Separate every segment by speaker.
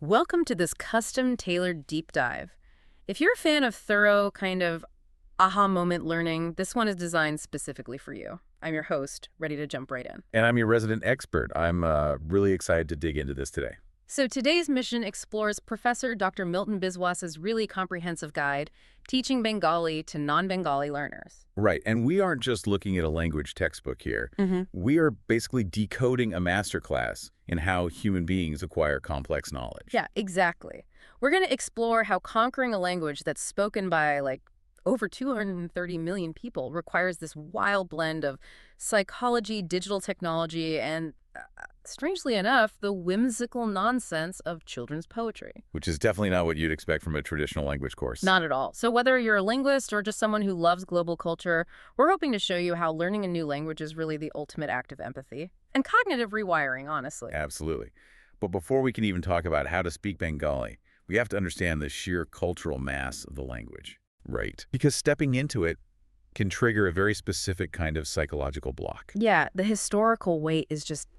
Speaker 1: Welcome to this custom-tailored deep dive. If you're a fan of thorough, kind of aha moment learning, this one is designed specifically for you. I'm your host, ready to jump right in.
Speaker 2: And I'm your resident expert. I'm really excited to dig into this today.
Speaker 1: So today's mission explores Professor Dr. Milton Biswas's really comprehensive guide, Teaching Bengali to Non-Bengali Learners.
Speaker 2: Right, and we aren't just looking at a language textbook here.
Speaker 1: Mm-hmm.
Speaker 2: We are basically decoding a masterclass in how human beings acquire complex knowledge.
Speaker 1: Yeah, exactly. We're going to explore how conquering a language that's spoken by, over 230 million people requires this wild blend of psychology, digital technology, and, strangely enough, the whimsical nonsense of children's poetry.
Speaker 2: Which is definitely not what you'd expect from a traditional language course.
Speaker 1: Not at all. So whether you're a linguist or just someone who loves global culture, we're hoping to show you how learning a new language is really the ultimate act of empathy and cognitive rewiring, honestly.
Speaker 2: Absolutely. But before we can even talk about how to speak Bengali, we have to understand the sheer cultural mass of the language. Right. Because stepping into it can trigger a very specific kind of psychological block.
Speaker 1: Yeah, the historical weight is just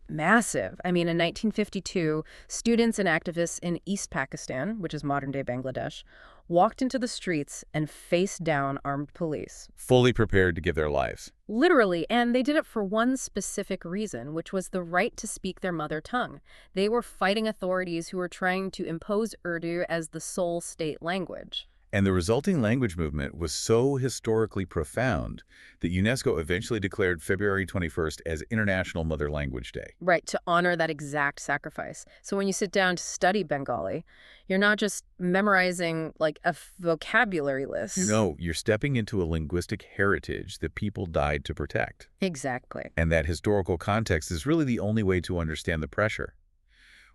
Speaker 1: massive. I mean, in 1952, students and activists in East Pakistan, which is modern-day Bangladesh, walked into the streets and faced down armed police.
Speaker 2: Fully prepared to give their lives.
Speaker 1: Literally, and they did it for one specific reason, which was the right to speak their mother tongue. They were fighting authorities who were trying to impose Urdu as the sole state language.
Speaker 2: And the resulting language movement was so historically profound that UNESCO eventually declared February 21st as International Mother Language Day.
Speaker 1: Right, to honor that exact sacrifice. So when you sit down to study Bengali, you're not just memorizing a vocabulary list.
Speaker 2: No, you're stepping into a linguistic heritage that people died to protect.
Speaker 1: Exactly.
Speaker 2: And that historical context is really the only way to understand the pressure.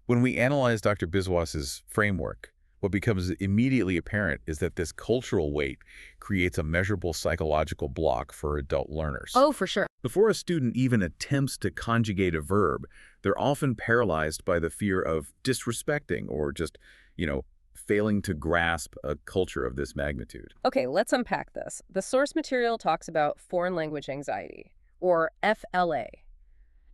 Speaker 2: When we analyze Dr. Biswas's framework, what becomes immediately apparent is that this cultural weight creates a measurable psychological block for adult learners.
Speaker 1: Oh, for sure.
Speaker 2: Before a student even attempts to conjugate a verb, they're often paralyzed by the fear of disrespecting or just, failing to grasp a culture of this magnitude.
Speaker 1: Okay, let's unpack this. The source material talks about foreign language anxiety, or FLA.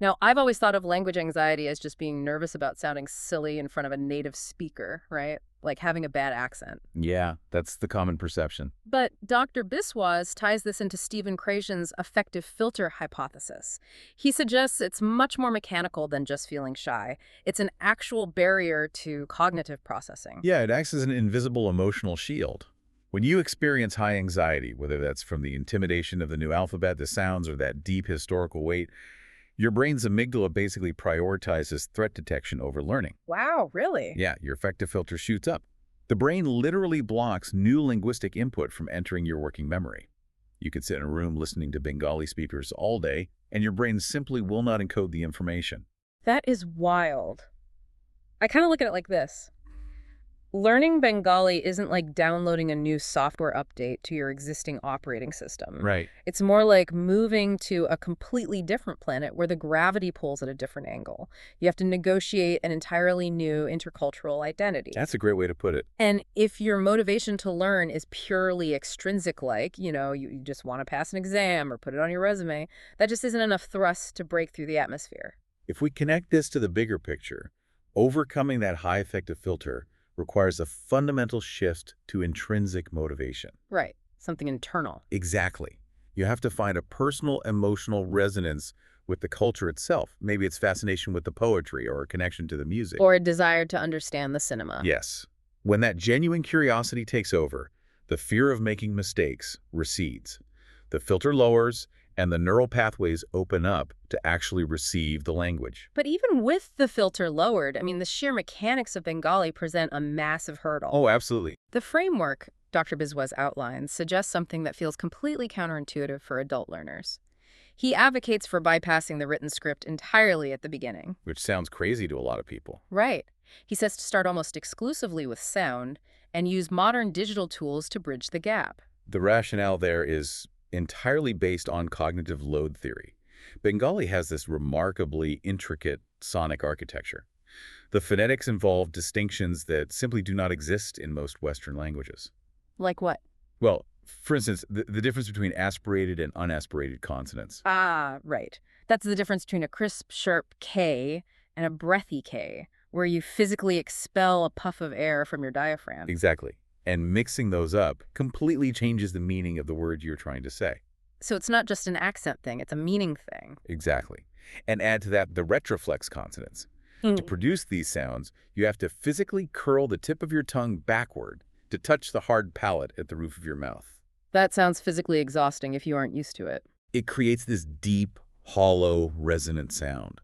Speaker 1: Now, I've always thought of language anxiety as just being nervous about sounding silly in front of a native speaker, right? Like having a bad accent.
Speaker 2: Yeah, that's the common perception.
Speaker 1: But Dr. Biswas ties this into Stephen Krashen's affective filter hypothesis. He suggests it's much more mechanical than just feeling shy. It's an actual barrier to cognitive processing.
Speaker 2: Yeah, it acts as an invisible emotional shield. When you experience high anxiety, whether that's from the intimidation of the new alphabet, the sounds, or that deep historical weight, your brain's amygdala basically prioritizes threat detection over learning.
Speaker 1: Wow, really?
Speaker 2: Yeah, your affective filter shoots up. The brain literally blocks new linguistic input from entering your working memory. You could sit in a room listening to Bengali speakers all day, and your brain simply will not encode the information.
Speaker 1: That is wild. I kind of look at it like this. Learning Bengali isn't like downloading a new software update to your existing operating system.
Speaker 2: Right.
Speaker 1: It's more like moving to a completely different planet where the gravity pulls at a different angle. You have to negotiate an entirely new intercultural identity.
Speaker 2: That's a great way to put it.
Speaker 1: And if your motivation to learn is purely extrinsic, you just want to pass an exam or put it on your resume, that just isn't enough thrust to break through the atmosphere.
Speaker 2: If we connect this to the bigger picture, overcoming that high affective filter requires a fundamental shift to intrinsic motivation.
Speaker 1: Right. Something internal.
Speaker 2: Exactly. You have to find a personal emotional resonance with the culture itself. Maybe it's fascination with the poetry or a connection to the music.
Speaker 1: Or a desire to understand the cinema.
Speaker 2: Yes. When that genuine curiosity takes over, the fear of making mistakes recedes. The filter lowers, and the neural pathways open up to actually receive the language.
Speaker 1: But even with the filter lowered, the sheer mechanics of Bengali present a massive hurdle.
Speaker 2: Oh, absolutely.
Speaker 1: The framework Dr. Biswas outlines suggests something that feels completely counterintuitive for adult learners. He advocates for bypassing the written script entirely at the beginning.
Speaker 2: Which sounds crazy to a lot of people.
Speaker 1: Right. He says to start almost exclusively with sound and use modern digital tools to bridge the gap.
Speaker 2: The rationale there is entirely based on cognitive load theory. Bengali has this remarkably intricate sonic architecture. The phonetics involve distinctions that simply do not exist in most Western languages.
Speaker 1: Like what?
Speaker 2: Well, for instance, the difference between aspirated and unaspirated consonants.
Speaker 1: Ah, right. That's the difference between a crisp, sharp K and a breathy K, where you physically expel a puff of air from your diaphragm.
Speaker 2: Exactly. And mixing those up completely changes the meaning of the word you're trying to say.
Speaker 1: So it's not just an accent thing, it's a meaning thing.
Speaker 2: Exactly. And add to that the retroflex consonants. To
Speaker 1: Mm.
Speaker 2: produce these sounds, you have to physically curl the tip of your tongue backward to touch the hard palate at the roof of your mouth.
Speaker 1: That sounds physically exhausting if you aren't used to it.
Speaker 2: It creates this deep, hollow, resonant sound.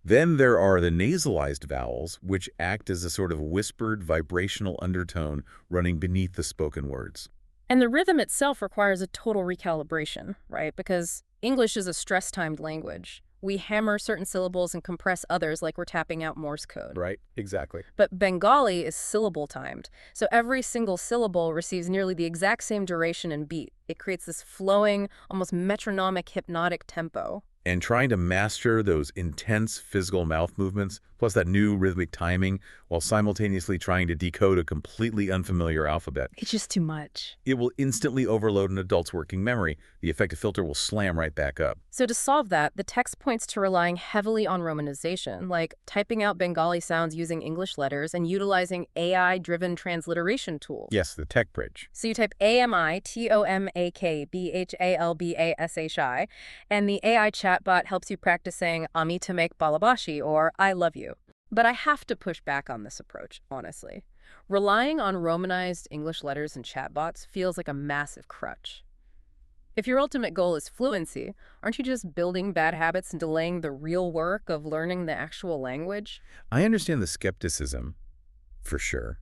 Speaker 2: Then there are the nasalized vowels, which act as a sort of whispered, vibrational undertone running beneath the spoken words.
Speaker 1: And the rhythm itself requires a total recalibration, right? Because English is a stress-timed language. We hammer certain syllables and compress others like we're tapping out Morse code.
Speaker 2: Right? Exactly.
Speaker 1: But Bengali is syllable-timed, so every single syllable receives nearly the exact same duration and beat. It creates this flowing, almost metronomic, hypnotic tempo.
Speaker 2: And trying to master those intense physical mouth movements, plus that new rhythmic timing, while simultaneously trying to decode a completely unfamiliar alphabet.
Speaker 1: It's just too much.
Speaker 2: It will instantly overload an adult's working memory. The effective filter will slam right back up.
Speaker 1: So to solve that, the text points to relying heavily on romanization, like typing out Bengali sounds using English letters and utilizing AI-driven transliteration tools.
Speaker 2: Yes, the tech bridge.
Speaker 1: So you type AMITOMAKBHALBASHI, and the AI chatbot helps you practice saying Ami to make balabashi or I love you. But I have to push back on this approach, honestly. Relying on Romanized English letters and chatbots feels like a massive crutch. If your ultimate goal is fluency, aren't you just building bad habits and delaying the real work of learning the actual language?
Speaker 2: I understand the skepticism, for sure,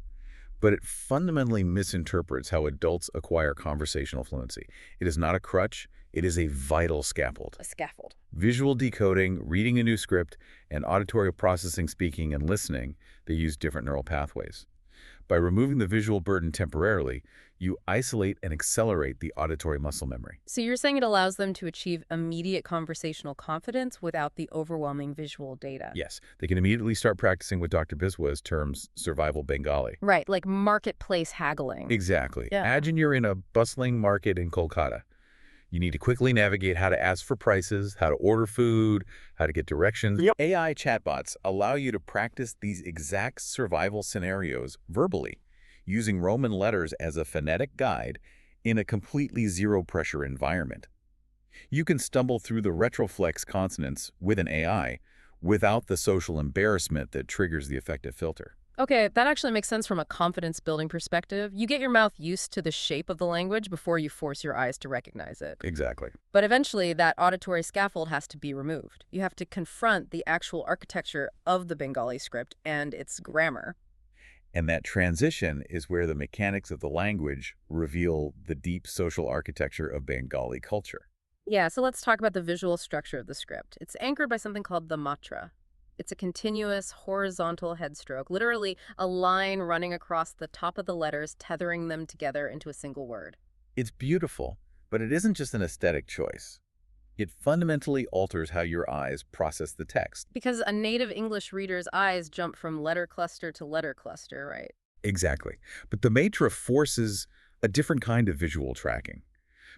Speaker 2: but it fundamentally misinterprets how adults acquire conversational fluency. It is not a crutch, it is a vital scaffold.
Speaker 1: A scaffold.
Speaker 2: Visual decoding, reading a new script, and auditory processing, speaking, and listening, they use different neural pathways. By removing the visual burden temporarily, you isolate and accelerate the auditory muscle memory.
Speaker 1: So you're saying it allows them to achieve immediate conversational confidence without the overwhelming visual data?
Speaker 2: Yes, they can immediately start practicing what Dr. Biswas terms survival Bengali.
Speaker 1: Right, like marketplace haggling.
Speaker 2: Exactly.
Speaker 1: Yeah.
Speaker 2: Imagine you're in a bustling market in Kolkata. You need to quickly navigate how to ask for prices, how to order food, how to get directions.
Speaker 1: Yep.
Speaker 2: AI chatbots allow you to practice these exact survival scenarios verbally, using Roman letters as a phonetic guide in a completely zero-pressure environment. You can stumble through the retroflex consonants with an AI without the social embarrassment that triggers the effective filter.
Speaker 1: Okay, that actually makes sense from a confidence-building perspective. You get your mouth used to the shape of the language before you force your eyes to recognize it.
Speaker 2: Exactly.
Speaker 1: But eventually, that auditory scaffold has to be removed. You have to confront the actual architecture of the Bengali script and its grammar.
Speaker 2: And that transition is where the mechanics of the language reveal the deep social architecture of Bengali culture.
Speaker 1: Yeah, so let's talk about the visual structure of the script. It's anchored by something called the matra. It's a continuous horizontal headstroke, literally a line running across the top of the letters, tethering them together into a single word.
Speaker 2: It's beautiful, but it isn't just an aesthetic choice. It fundamentally alters how your eyes process the text.
Speaker 1: Because a native English reader's eyes jump from letter cluster to letter cluster, right?
Speaker 2: Exactly. But the matra forces a different kind of visual tracking.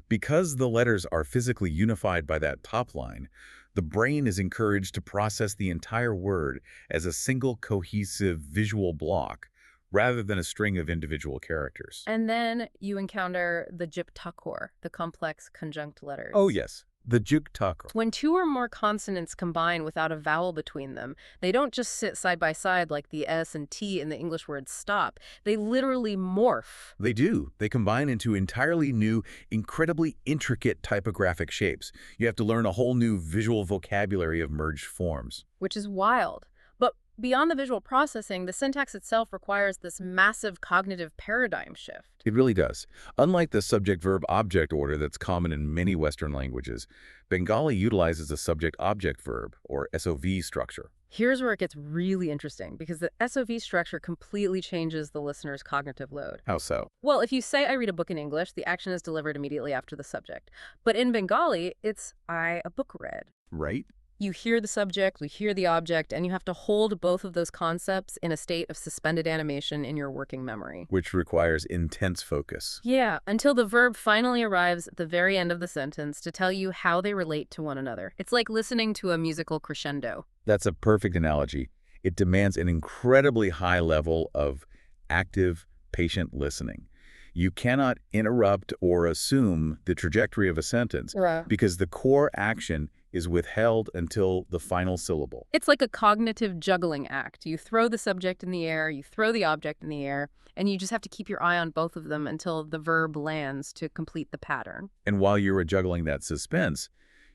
Speaker 2: Because the letters are physically unified by that top line, the brain is encouraged to process the entire word as a single cohesive visual block rather than a string of individual characters.
Speaker 1: And then you encounter the jiptakor, the complex conjunct letters.
Speaker 2: Oh yes, the jugtakar.
Speaker 1: When two or more consonants combine without a vowel between them, they don't just sit side by side like the S and T in the English word stop. They literally morph.
Speaker 2: They do. They combine into entirely new, incredibly intricate typographic shapes. You have to learn a whole new visual vocabulary of merged forms.
Speaker 1: Which is wild. But beyond the visual processing, the syntax itself requires this massive cognitive paradigm shift.
Speaker 2: It really does. Unlike the subject-verb-object order that's common in many Western languages, Bengali utilizes a subject-object-verb, or SOV structure.
Speaker 1: Here's where it gets really interesting, because the SOV structure completely changes the listener's cognitive load.
Speaker 2: How so?
Speaker 1: Well, if you say, I read a book in English, the action is delivered immediately after the subject. But in Bengali, it's, I a book read.
Speaker 2: Right?
Speaker 1: You hear the subject, you hear the object, and you have to hold both of those concepts in a state of suspended animation in your working memory.
Speaker 2: Which requires intense focus.
Speaker 1: Yeah, until the verb finally arrives at the very end of the sentence to tell you how they relate to one another. It's like listening to a musical crescendo.
Speaker 2: That's a perfect analogy. It demands an incredibly high level of active, patient listening. You cannot interrupt or assume the trajectory of a sentence
Speaker 1: Right.
Speaker 2: because the core action is withheld until the final syllable.
Speaker 1: It's like a cognitive juggling act. You throw the subject in the air, you throw the object in the air, and you just have to keep your eye on both of them until the verb lands to complete the pattern.
Speaker 2: And while you are juggling that suspense,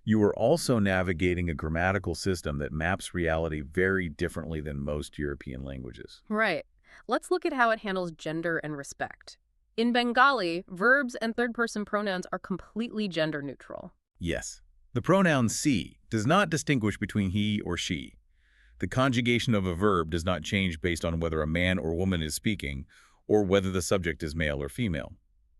Speaker 2: you are also navigating a grammatical system that maps reality very differently than most European languages.
Speaker 1: Right. Let's look at how it handles gender and respect. In Bengali, verbs and third-person pronouns are completely gender neutral.
Speaker 2: Yes. The pronoun "si" does not distinguish between he or she. The conjugation of a verb does not change based on whether a man or woman is speaking or whether the subject is male or female.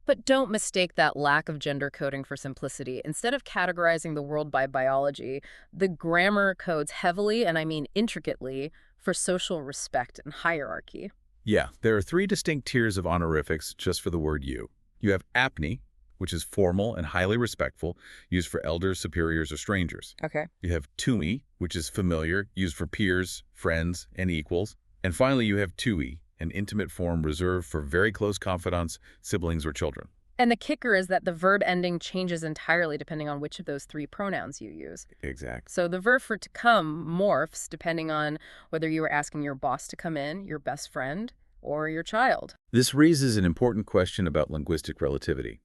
Speaker 1: But don't mistake that lack of gender coding for simplicity. Instead of categorizing the world by biology, the grammar codes heavily, and I mean intricately, for social respect and hierarchy.
Speaker 2: Yeah, there are three distinct tiers of honorifics just for the word you. You have apni, which is formal and highly respectful, used for elders, superiors, or strangers.
Speaker 1: Okay.
Speaker 2: You have tumi, which is familiar, used for peers, friends, and equals. And finally, you have tui, an intimate form reserved for very close confidants, siblings, or children.
Speaker 1: And the kicker is that the verb ending changes entirely depending on which of those three pronouns you use.
Speaker 2: Exactly.
Speaker 1: So the verb for to come morphs depending on whether you were asking your boss to come in, your best friend, or your child.
Speaker 2: This raises an important question about linguistic relativity.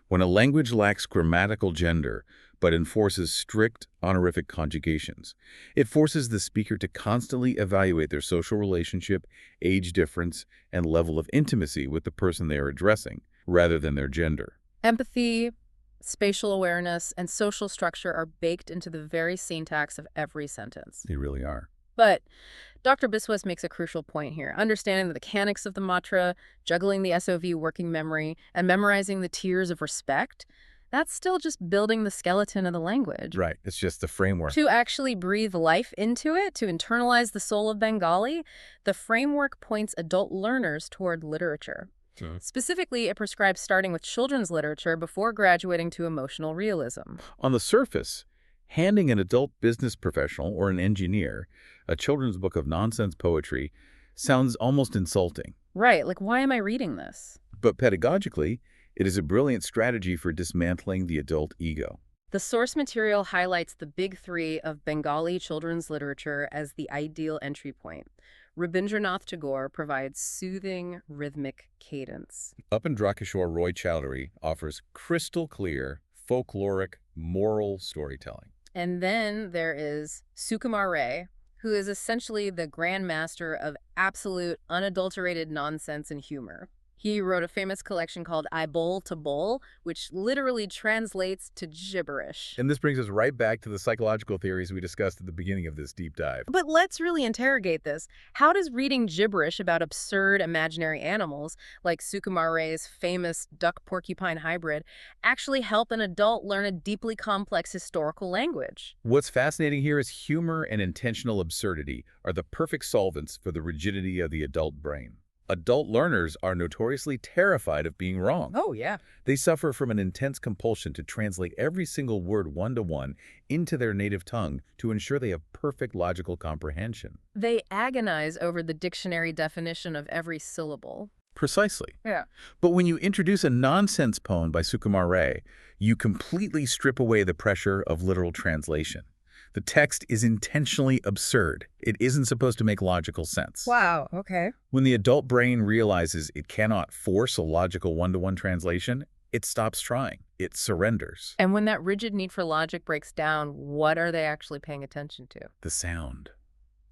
Speaker 2: When a language lacks grammatical gender but enforces strict honorific conjugations, it forces the speaker to constantly evaluate their social relationship, age difference, and level of intimacy with the person they are addressing, rather than their gender.
Speaker 1: Empathy, spatial awareness, and social structure are baked into the very syntax of every sentence.
Speaker 2: They really are.
Speaker 1: But Dr. Biswas makes a crucial point here. Understanding the mechanics of the matra, juggling the SOV working memory, and memorizing the tiers of respect, that's still just building the skeleton of the language.
Speaker 2: Right. It's just the framework.
Speaker 1: To actually breathe life into it, to internalize the soul of Bengali, the framework points adult learners toward literature. Specifically, it prescribes starting with children's literature before graduating to emotional realism.
Speaker 2: On the surface, handing an adult business professional or an engineer a children's book of nonsense poetry sounds almost insulting.
Speaker 1: Right, like why am I reading this?
Speaker 2: But pedagogically, it is a brilliant strategy for dismantling the adult ego.
Speaker 1: The source material highlights the big three of Bengali children's literature as the ideal entry point. Rabindranath Tagore provides soothing, rhythmic cadence.
Speaker 2: Upandrakishore Roy Chowdhury offers crystal clear, folkloric, moral storytelling.
Speaker 1: And then there is Sukumar Ray, who is essentially the grandmaster of absolute, unadulterated nonsense and humor. He wrote a famous collection called I Bowl to Bowl, which literally translates to gibberish.
Speaker 2: And this brings us right back to the psychological theories we discussed at the beginning of this deep dive.
Speaker 1: But let's really interrogate this. How does reading gibberish about absurd imaginary animals, like Sukumar Ray's famous duck-porcupine hybrid, actually help an adult learn a deeply complex historical language?
Speaker 2: What's fascinating here is humor and intentional absurdity are the perfect solvents for the rigidity of the adult brain. Adult learners are notoriously terrified of being wrong.
Speaker 1: Oh, yeah.
Speaker 2: They suffer from an intense compulsion to translate every single word one-to-one into their native tongue to ensure they have perfect logical comprehension.
Speaker 1: They agonize over the dictionary definition of every syllable.
Speaker 2: Precisely.
Speaker 1: Yeah.
Speaker 2: But when you introduce a nonsense poem by Sukumar Ray, you completely strip away the pressure of literal translation. The text is intentionally absurd. It isn't supposed to make logical sense.
Speaker 1: Wow, okay.
Speaker 2: When the adult brain realizes it cannot force a logical one-to-one translation, it stops trying. It surrenders.
Speaker 1: And when that rigid need for logic breaks down, what are they actually paying attention to?
Speaker 2: The sound,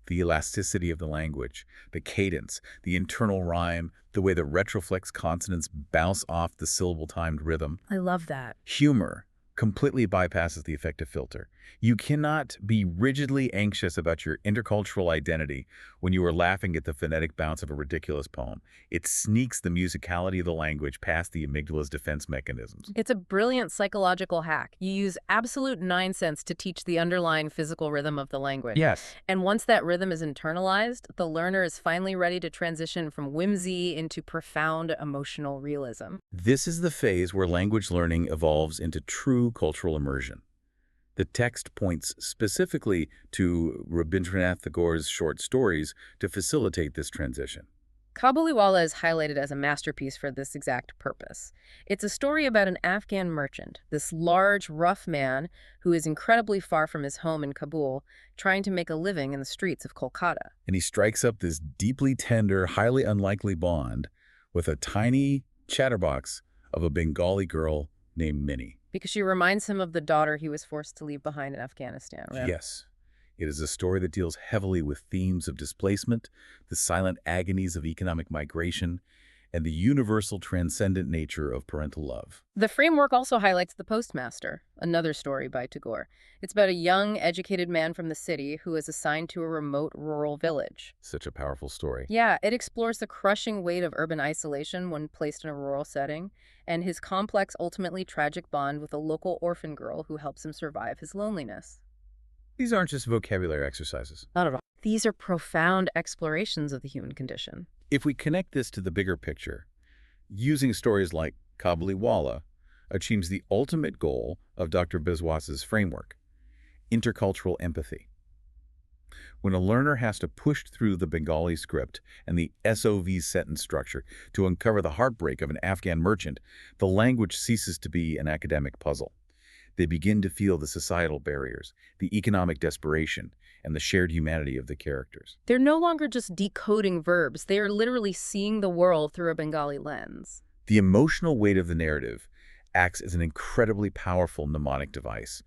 Speaker 2: the elasticity of the language, the cadence, the internal rhyme, the way the retroflex consonants bounce off the syllable-timed rhythm.
Speaker 1: I love that.
Speaker 2: Humor completely bypasses the affective filter. You cannot be rigidly anxious about your intercultural identity when you are laughing at the phonetic bounce of a ridiculous poem. It sneaks the musicality of the language past the amygdala's defense mechanisms.
Speaker 1: It's a brilliant psychological hack. You use absolute nonsense to teach the underlying physical rhythm of the language.
Speaker 2: Yes.
Speaker 1: And once that rhythm is internalized, the learner is finally ready to transition from whimsy into profound emotional realism.
Speaker 2: This is the phase where language learning evolves into true cultural immersion. The text points specifically to Rabindranath Tagore's short stories to facilitate this transition.
Speaker 1: Kabuliwala is highlighted as a masterpiece for this exact purpose. It's a story about an Afghan merchant, this large, rough man who is incredibly far from his home in Kabul, trying to make a living in the streets of Kolkata.
Speaker 2: And he strikes up this deeply tender, highly unlikely bond with a tiny chatterbox of a Bengali girl named Minnie.
Speaker 1: Because she reminds him of the daughter he was forced to leave behind in Afghanistan, right?
Speaker 2: Yes, it is a story that deals heavily with themes of displacement, the silent agonies of economic migration, and the universal transcendent nature of parental love.
Speaker 1: The framework also highlights The Postmaster, another story by Tagore. It's about a young, educated man from the city who is assigned to a remote rural village.
Speaker 2: Such a powerful story.
Speaker 1: Yeah, it explores the crushing weight of urban isolation when placed in a rural setting, and his complex, ultimately tragic bond with a local orphan girl who helps him survive his loneliness.
Speaker 2: These aren't just vocabulary exercises.
Speaker 1: Not at all. These are profound explorations of the human condition.
Speaker 2: If we connect this to the bigger picture, using stories like Kabuliwala achieves the ultimate goal of Dr. Biswas's framework, intercultural empathy. When a learner has to push through the Bengali script and the SOV sentence structure to uncover the heartbreak of an Afghan merchant, the language ceases to be an academic puzzle. They begin to feel the societal barriers, the economic desperation, and the shared humanity of the characters.
Speaker 1: They're no longer just decoding verbs. They are literally seeing the world through a Bengali lens.
Speaker 2: The emotional weight of the narrative acts as an incredibly powerful mnemonic device.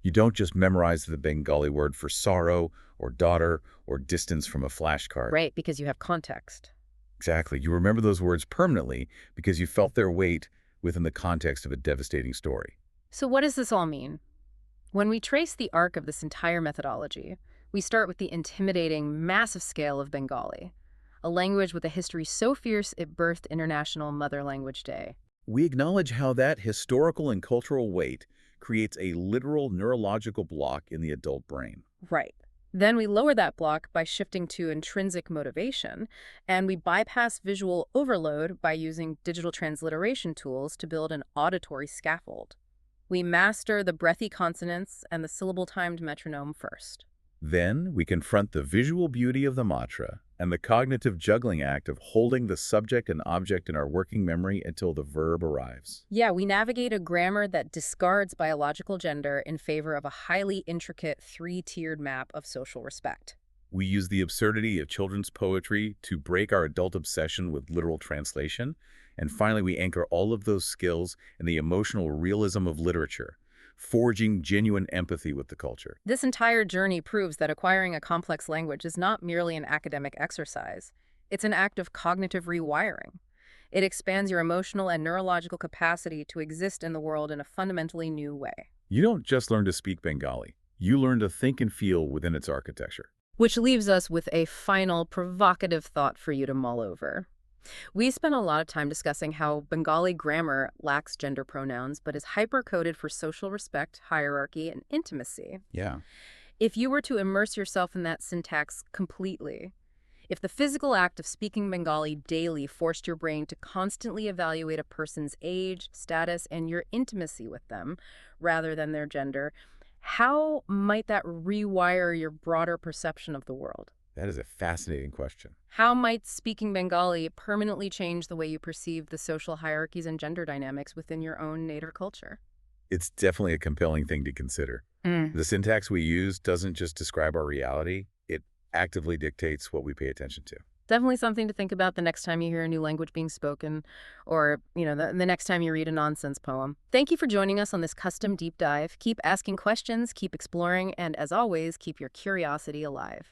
Speaker 2: You don't just memorize the Bengali word for sorrow or daughter or distance from a flashcard.
Speaker 1: Right, because you have context.
Speaker 2: Exactly. You remember those words permanently because you felt their weight within the context of a devastating story.
Speaker 1: So what does this all mean? When we trace the arc of this entire methodology, we start with the intimidating, massive scale of Bengali, a language with a history so fierce it birthed International Mother Language Day.
Speaker 2: We acknowledge how that historical and cultural weight creates a literal neurological block in the adult brain.
Speaker 1: Right. Then we lower that block by shifting to intrinsic motivation, and we bypass visual overload by using digital transliteration tools to build an auditory scaffold. We master the breathy consonants and the syllable-timed metronome first.
Speaker 2: Then we confront the visual beauty of the matra and the cognitive juggling act of holding the subject and object in our working memory until the verb arrives.
Speaker 1: Yeah, we navigate a grammar that discards biological gender in favor of a highly intricate three-tiered map of social respect.
Speaker 2: We use the absurdity of children's poetry to break our adult obsession with literal translation. And finally, we anchor all of those skills in the emotional realism of literature, forging genuine empathy with the culture.
Speaker 1: This entire journey proves that acquiring a complex language is not merely an academic exercise. It's an act of cognitive rewiring. It expands your emotional and neurological capacity to exist in the world in a fundamentally new way.
Speaker 2: You don't just learn to speak Bengali. You learn to think and feel within its architecture.
Speaker 1: Which leaves us with a final provocative thought for you to mull over. We spent a lot of time discussing how Bengali grammar lacks gender pronouns but is hyper-coded for social respect, hierarchy, and intimacy.
Speaker 2: Yeah.
Speaker 1: If you were to immerse yourself in that syntax completely, if the physical act of speaking Bengali daily forced your brain to constantly evaluate a person's age, status, and your intimacy with them, rather than their gender, how might that rewire your broader perception of the world?
Speaker 2: That is a fascinating question.
Speaker 1: How might speaking Bengali permanently change the way you perceive the social hierarchies and gender dynamics within your own native culture?
Speaker 2: It's definitely a compelling thing to consider. The syntax we use doesn't just describe our reality, it actively dictates what we pay attention to.
Speaker 1: Definitely something to think about the next time you hear a new language being spoken or, the next time you read a nonsense poem. Thank you for joining us on this custom deep dive. Keep asking questions, keep exploring, and as always, keep your curiosity alive.